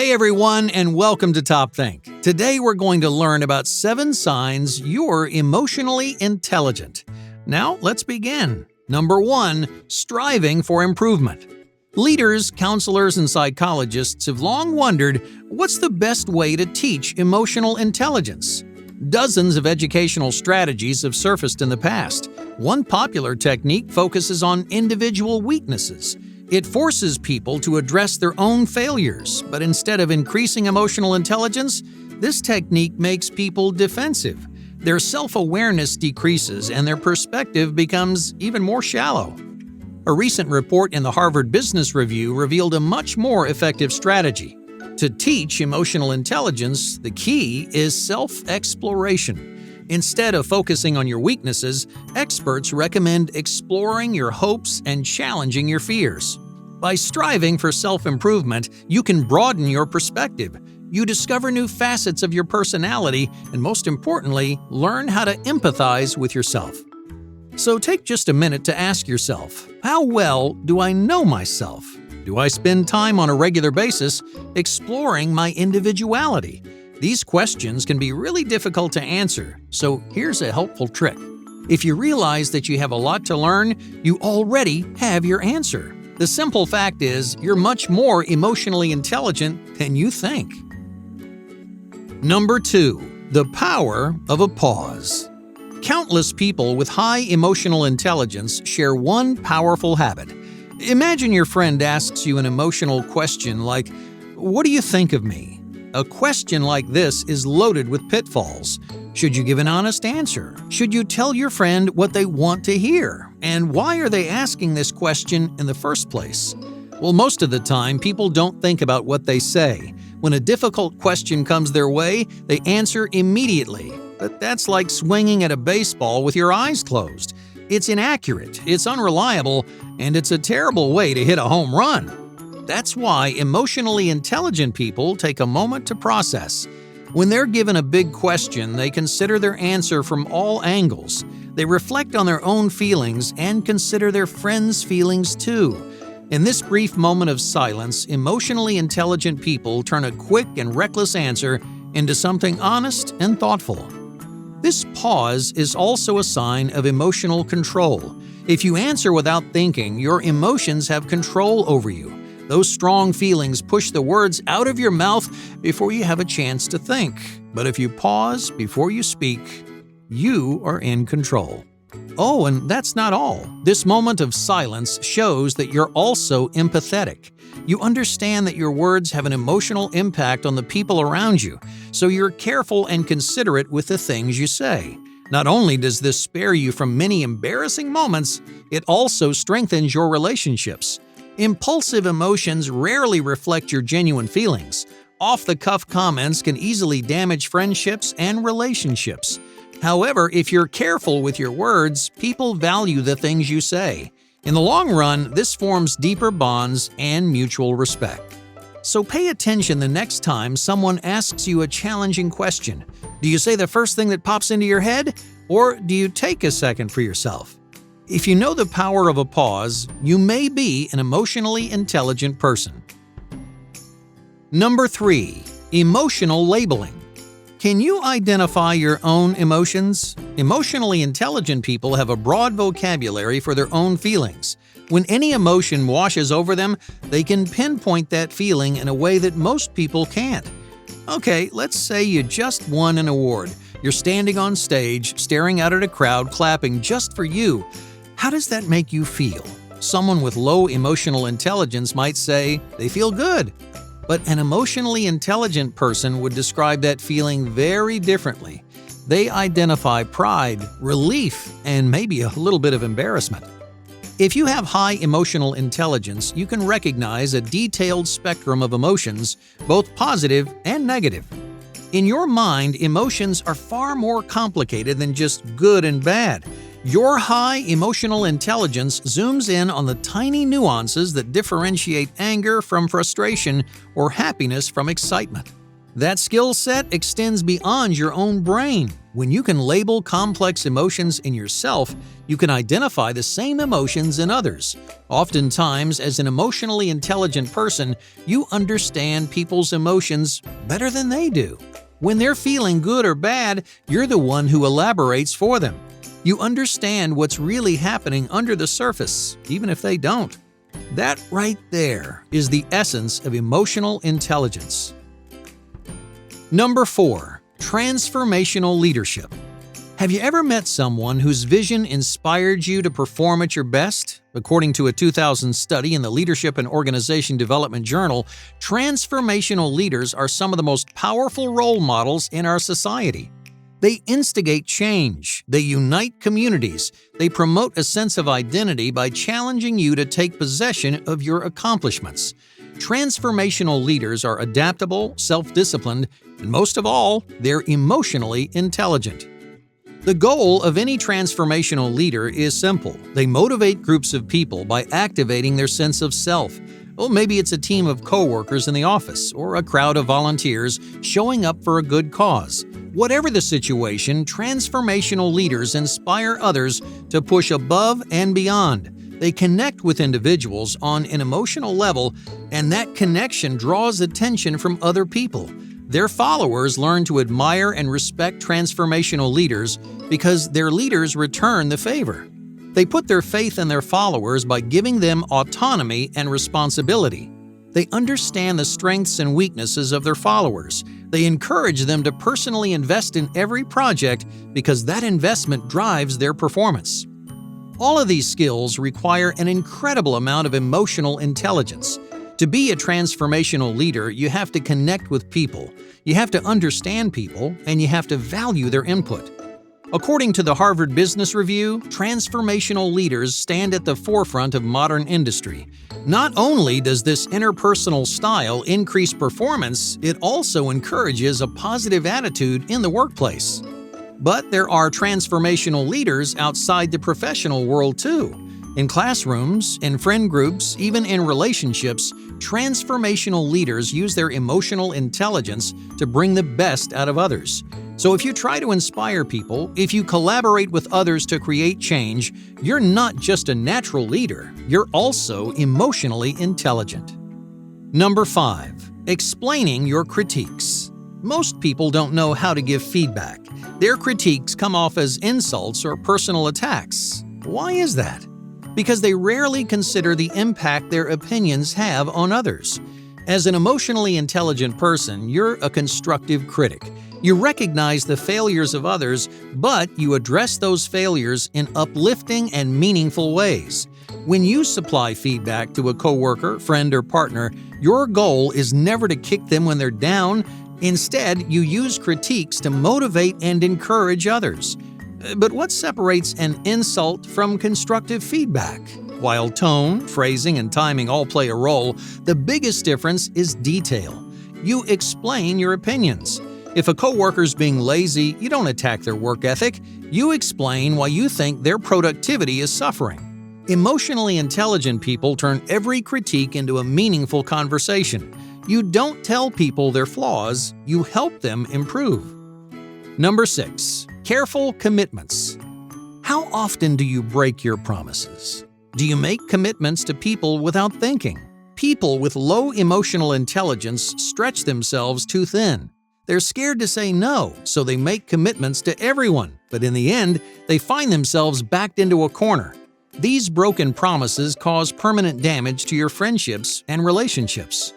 Hey everyone, and welcome to Top Think. Today we're going to learn about 7 signs you're emotionally intelligent. Now let's begin. Number 1, striving for improvement. Leaders, counselors, and psychologists have long wondered, what's the best way to teach emotional intelligence? Dozens of educational strategies have surfaced in the past. One popular technique focuses on individual weaknesses. It forces people to address their own failures, but instead of increasing emotional intelligence, this technique makes people defensive. Their self-awareness decreases and their perspective becomes even more shallow. A recent report in the Harvard Business Review revealed a much more effective strategy. To teach emotional intelligence, the key is self-exploration. Instead of focusing on your weaknesses, experts recommend exploring your hopes and challenging your fears. By striving for self-improvement, you can broaden your perspective. You discover new facets of your personality and, most importantly, learn how to empathize with yourself. So take just a minute to ask yourself, how well do I know myself? Do I spend time on a regular basis exploring my individuality? These questions can be really difficult to answer, so here's a helpful trick. If you realize that you have a lot to learn, you already have your answer. The simple fact is, you're much more emotionally intelligent than you think. Number 2, the power of a pause. Countless people with high emotional intelligence share one powerful habit. Imagine your friend asks you an emotional question like, "What do you think of me?" A question like this is loaded with pitfalls. Should you give an honest answer? Should you tell your friend what they want to hear? And why are they asking this question in the first place? Well, most of the time, people don't think about what they say. When a difficult question comes their way, they answer immediately. But that's like swinging at a baseball with your eyes closed. It's inaccurate, it's unreliable, and it's a terrible way to hit a home run. That's why emotionally intelligent people take a moment to process. When they're given a big question, they consider their answer from all angles. They reflect on their own feelings and consider their friends' feelings too. In this brief moment of silence, emotionally intelligent people turn a quick and reckless answer into something honest and thoughtful. This pause is also a sign of emotional control. If you answer without thinking, your emotions have control over you. Those strong feelings push the words out of your mouth before you have a chance to think. But if you pause before you speak, you are in control. Oh, and that's not all. This moment of silence shows that you're also empathetic. You understand that your words have an emotional impact on the people around you, so you're careful and considerate with the things you say. Not only does this spare you from many embarrassing moments, it also strengthens your relationships. Impulsive emotions rarely reflect your genuine feelings. Off-the-cuff comments can easily damage friendships and relationships. However, if you're careful with your words, people value the things you say. In the long run, this forms deeper bonds and mutual respect. So pay attention the next time someone asks you a challenging question. Do you say the first thing that pops into your head, or do you take a second for yourself? If you know the power of a pause, you may be an emotionally intelligent person. Number 3, emotional labeling. Can you identify your own emotions? Emotionally intelligent people have a broad vocabulary for their own feelings. When any emotion washes over them, they can pinpoint that feeling in a way that most people can't. Okay, let's say you just won an award. You're standing on stage, staring out at a crowd, clapping just for you. How does that make you feel? Someone with low emotional intelligence might say they feel good. But an emotionally intelligent person would describe that feeling very differently. They identify pride, relief, and maybe a little bit of embarrassment. If you have high emotional intelligence, you can recognize a detailed spectrum of emotions, both positive and negative. In your mind, emotions are far more complicated than just good and bad. Your high emotional intelligence zooms in on the tiny nuances that differentiate anger from frustration or happiness from excitement. That skill set extends beyond your own brain. When you can label complex emotions in yourself, you can identify the same emotions in others. Oftentimes, as an emotionally intelligent person, you understand people's emotions better than they do. When they're feeling good or bad, you're the one who elaborates for them. You understand what's really happening under the surface, even if they don't. That right there is the essence of emotional intelligence. Number 4. Transformational leadership. Have you ever met someone whose vision inspired you to perform at your best? According to a 2000 study in the Leadership and Organization Development Journal, transformational leaders are some of the most powerful role models in our society. They instigate change, they unite communities, they promote a sense of identity by challenging you to take possession of your accomplishments. Transformational leaders are adaptable, self-disciplined, and most of all, they're emotionally intelligent. The goal of any transformational leader is simple. They motivate groups of people by activating their sense of self. Well, maybe it's a team of coworkers in the office or a crowd of volunteers showing up for a good cause. Whatever the situation, transformational leaders inspire others to push above and beyond. They connect with individuals on an emotional level, and that connection draws attention from other people. Their followers learn to admire and respect transformational leaders because their leaders return the favor. They put their faith in their followers by giving them autonomy and responsibility. They understand the strengths and weaknesses of their followers. They encourage them to personally invest in every project because that investment drives their performance. All of these skills require an incredible amount of emotional intelligence. To be a transformational leader, you have to connect with people, you have to understand people, and you have to value their input. According to the Harvard Business Review, transformational leaders stand at the forefront of modern industry. Not only does this interpersonal style increase performance, it also encourages a positive attitude in the workplace. But there are transformational leaders outside the professional world too. In classrooms, in friend groups, even in relationships, transformational leaders use their emotional intelligence to bring the best out of others. So if you try to inspire people, if you collaborate with others to create change, you're not just a natural leader, you're also emotionally intelligent. Number 5. Explaining your critiques. Most people don't know how to give feedback. Their critiques come off as insults or personal attacks. Why is that? Because they rarely consider the impact their opinions have on others. As an emotionally intelligent person, you're a constructive critic. You recognize the failures of others, but you address those failures in uplifting and meaningful ways. When you supply feedback to a coworker, friend, or partner, your goal is never to kick them when they're down. Instead, you use critiques to motivate and encourage others. But what separates an insult from constructive feedback? While tone, phrasing, and timing all play a role, the biggest difference is detail. You explain your opinions. If a coworker's being lazy, you don't attack their work ethic. You explain why you think their productivity is suffering. Emotionally intelligent people turn every critique into a meaningful conversation. You don't tell people their flaws, you help them improve. Number 6. Careful commitments. How often do you break your promises? Do you make commitments to people without thinking? People with low emotional intelligence stretch themselves too thin. They're scared to say no, so they make commitments to everyone, but in the end, they find themselves backed into a corner. These broken promises cause permanent damage to your friendships and relationships.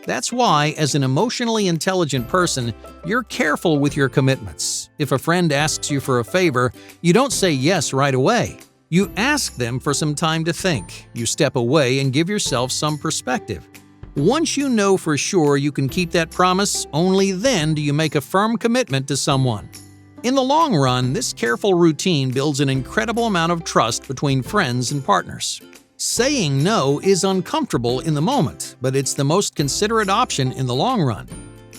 That's why, as an emotionally intelligent person, you're careful with your commitments. If a friend asks you for a favor, you don't say yes right away. You ask them for some time to think. You step away and give yourself some perspective. Once you know for sure you can keep that promise, only then do you make a firm commitment to someone. In the long run, this careful routine builds an incredible amount of trust between friends and partners. Saying no is uncomfortable in the moment, but it's the most considerate option in the long run.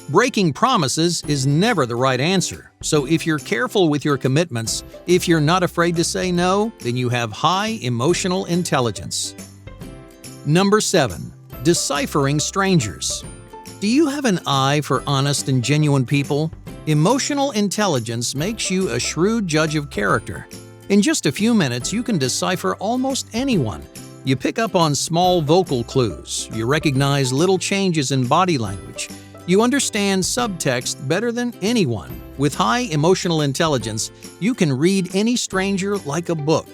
Breaking promises is never the right answer, so if you're careful with your commitments, if you're not afraid to say no, then you have high emotional intelligence. Number 7. Deciphering strangers. Do you have an eye for honest and genuine people? Emotional intelligence makes you a shrewd judge of character. In just a few minutes, you can decipher almost anyone. You pick up on small vocal clues. You recognize little changes in body language. You understand subtext better than anyone. With high emotional intelligence, you can read any stranger like a book.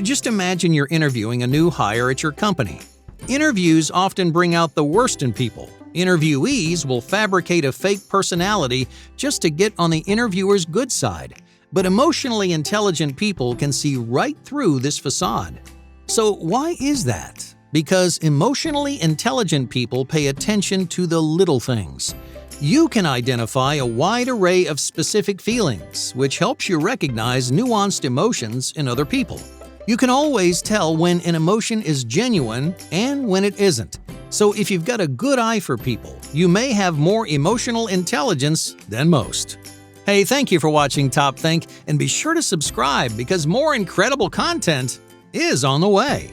Just imagine you're interviewing a new hire at your company. Interviews often bring out the worst in people. Interviewees will fabricate a fake personality just to get on the interviewer's good side. But emotionally intelligent people can see right through this facade. So why is that? Because emotionally intelligent people pay attention to the little things. You can identify a wide array of specific feelings, which helps you recognize nuanced emotions in other people. You can always tell when an emotion is genuine and when it isn't. So if you've got a good eye for people, you may have more emotional intelligence than most. Hey, thank you for watching Top Think, and be sure to subscribe because more incredible content is on the way.